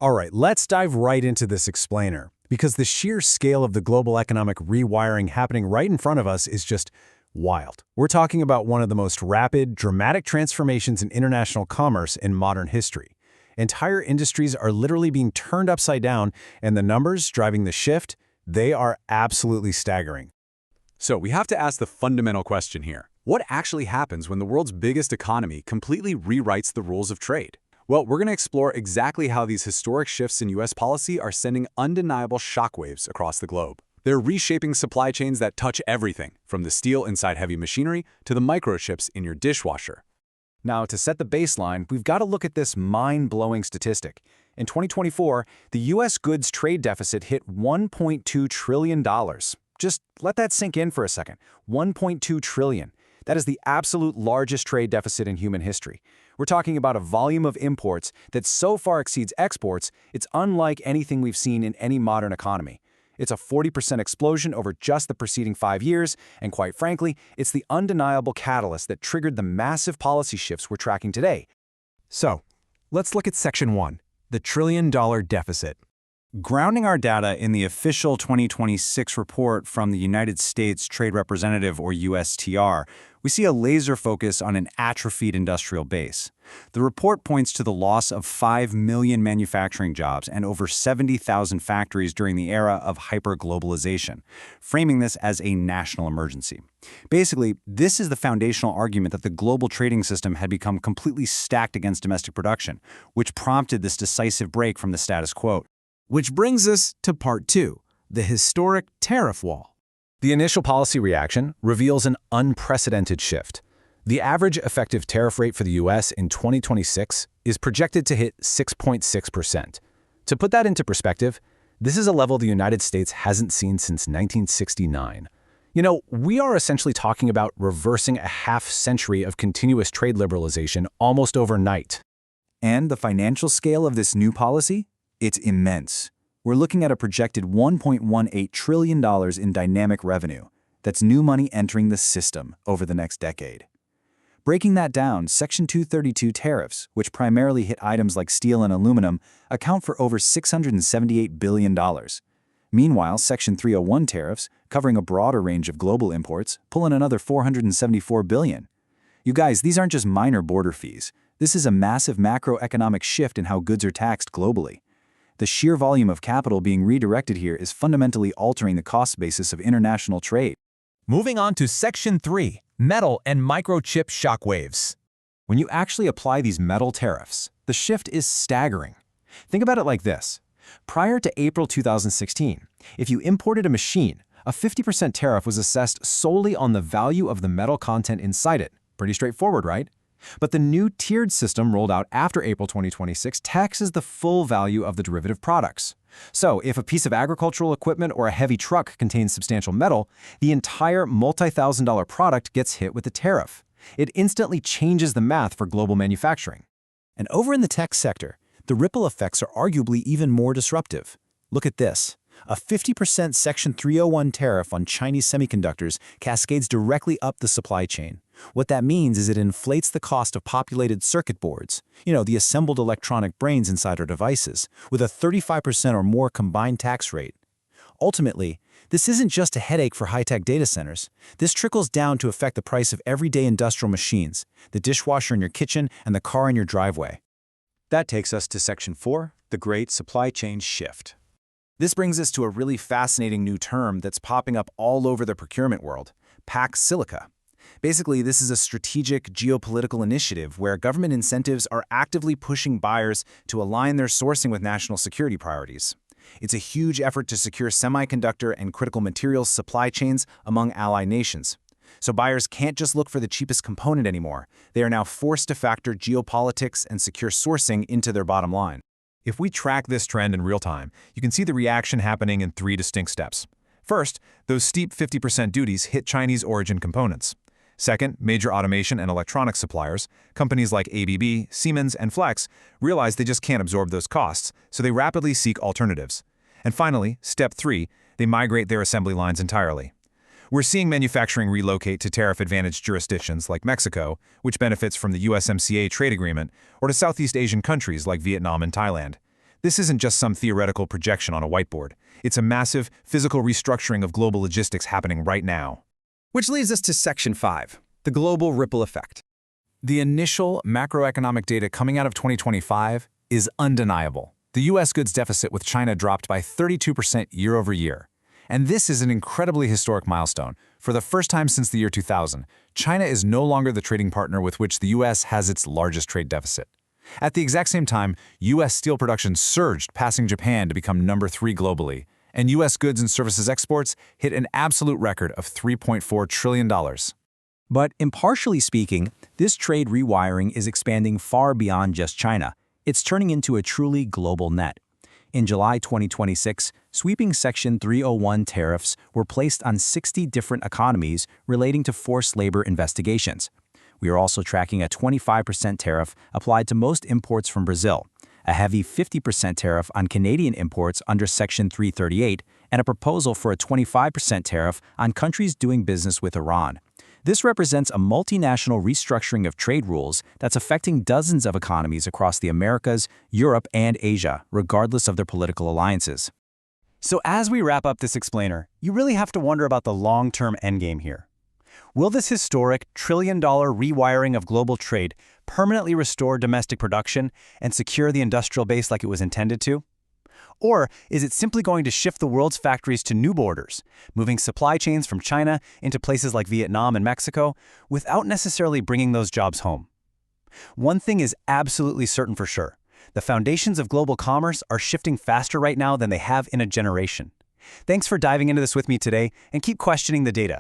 All right, let's dive right into this explainer, because the sheer scale of the global economic rewiring happening right in front of us is just wild. We're talking about one of the most rapid, dramatic transformations in international commerce in modern history. Entire industries are literally being turned upside down, and the numbers driving the shift, they are absolutely staggering. So we have to ask the fundamental question here. What actually happens when the world's biggest economy completely rewrites the rules of trade? Well, we're going to explore exactly how these historic shifts in U.S. policy are sending undeniable shockwaves across the globe. They're reshaping supply chains that touch everything, from the steel inside heavy machinery to the microchips in your dishwasher. Now, to set the baseline, we've got to look at this mind-blowing statistic. In 2024, the U.S. goods trade deficit hit $1.2 trillion. Just let that sink in for a second. $1.2 trillion. That is the absolute largest trade deficit in human history. We're talking about a volume of imports that so far exceeds exports, it's unlike anything we've seen in any modern economy. It's a 40% explosion over just the preceding 5 years, and quite frankly, it's the undeniable catalyst that triggered the massive policy shifts we're tracking today. So, let's look at Section 1, the trillion-dollar deficit. Grounding our data in the official 2026 report from the United States Trade Representative, or USTR, we see a laser focus on an atrophied industrial base. The report points to the loss of 5 million manufacturing jobs and over 70,000 factories during the era of hyper-globalization, framing this as a national emergency. Basically, this is the foundational argument that the global trading system had become completely stacked against domestic production, which prompted this decisive break from the status quo. Which brings us to Part 2, the historic tariff wall. The initial policy reaction reveals an unprecedented shift. The average effective tariff rate for the U.S. in 2026 is projected to hit 6.6%. To put that into perspective, this is a level the United States hasn't seen since 1969. You know, we are essentially talking about reversing a half-century of continuous trade liberalization almost overnight. And the financial scale of this new policy? It's immense. We're looking at a projected $1.18 trillion in dynamic revenue. That's new money entering the system over the next decade. Breaking that down, Section 232 tariffs, which primarily hit items like steel and aluminum, account for over $678 billion. Meanwhile, Section 301 tariffs, covering a broader range of global imports, pull in another $474 billion. You guys, these aren't just minor border fees. This is a massive macroeconomic shift in how goods are taxed globally. The sheer volume of capital being redirected here is fundamentally altering the cost basis of international trade. Moving on to Section 3, metal and microchip shockwaves. When you actually apply these metal tariffs, the shift is staggering. Think about it like this. Prior to April 2016, if you imported a machine, a 50% tariff was assessed solely on the value of the metal content inside it. Pretty straightforward, right? But the new tiered system rolled out after April 2026 taxes the full value of the derivative products. So, if a piece of agricultural equipment or a heavy truck contains substantial metal, the entire multi-thousand-dollar product gets hit with the tariff. It instantly changes the math for global manufacturing. And over in the tech sector, the ripple effects are arguably even more disruptive. Look at this. A 50% Section 301 tariff on Chinese semiconductors cascades directly up the supply chain. What that means is it inflates the cost of populated circuit boards, the assembled electronic brains inside our devices, with a 35% or more combined tax rate. Ultimately, this isn't just a headache for high-tech data centers. This trickles down to affect the price of everyday industrial machines, the dishwasher in your kitchen, and the car in your driveway. That takes us to Section 4, the Great Supply Chain Shift. This brings us to a really fascinating new term that's popping up all over the procurement world, Pax Silica. Basically, this is a strategic geopolitical initiative where government incentives are actively pushing buyers to align their sourcing with national security priorities. It's a huge effort to secure semiconductor and critical materials supply chains among ally nations. So buyers can't just look for the cheapest component anymore. They are now forced to factor geopolitics and secure sourcing into their bottom line. If we track this trend in real time, you can see the reaction happening in 3 distinct steps. First, those steep 50% duties hit Chinese origin components. Second, major automation and electronics suppliers, companies like ABB, Siemens, and Flex, realize they just can't absorb those costs, so they rapidly seek alternatives. And finally, step 3, they migrate their assembly lines entirely. We're seeing manufacturing relocate to tariff-advantaged jurisdictions like Mexico, which benefits from the USMCA trade agreement, or to Southeast Asian countries like Vietnam and Thailand. This isn't just some theoretical projection on a whiteboard. It's a massive, physical restructuring of global logistics happening right now. Which leads us to Section 5, the global ripple effect. The initial macroeconomic data coming out of 2025 is undeniable. The U.S. goods deficit with China dropped by 32% year over year. And this is an incredibly historic milestone. For the first time since the year 2000, China is no longer the trading partner with which the U.S. has its largest trade deficit. At the exact same time, U.S. steel production surged, passing Japan to become number 3 globally, and U.S. goods and services exports hit an absolute record of $3.4 trillion. But impartially speaking, this trade rewiring is expanding far beyond just China. It's turning into a truly global net. In July 2026, sweeping Section 301 tariffs were placed on 60 different economies relating to forced labor investigations. We are also tracking a 25% tariff applied to most imports from Brazil, a heavy 50% tariff on Canadian imports under Section 338, and a proposal for a 25% tariff on countries doing business with Iran. This represents a multinational restructuring of trade rules that's affecting dozens of economies across the Americas, Europe, and Asia, regardless of their political alliances. So as we wrap up this explainer, you really have to wonder about the long-term endgame here. Will this historic trillion-dollar rewiring of global trade permanently restore domestic production and secure the industrial base like it was intended to? Or is it simply going to shift the world's factories to new borders, moving supply chains from China into places like Vietnam and Mexico without necessarily bringing those jobs home? One thing is absolutely certain for sure. The foundations of global commerce are shifting faster right now than they have in a generation. Thanks for diving into this with me today, and keep questioning the data.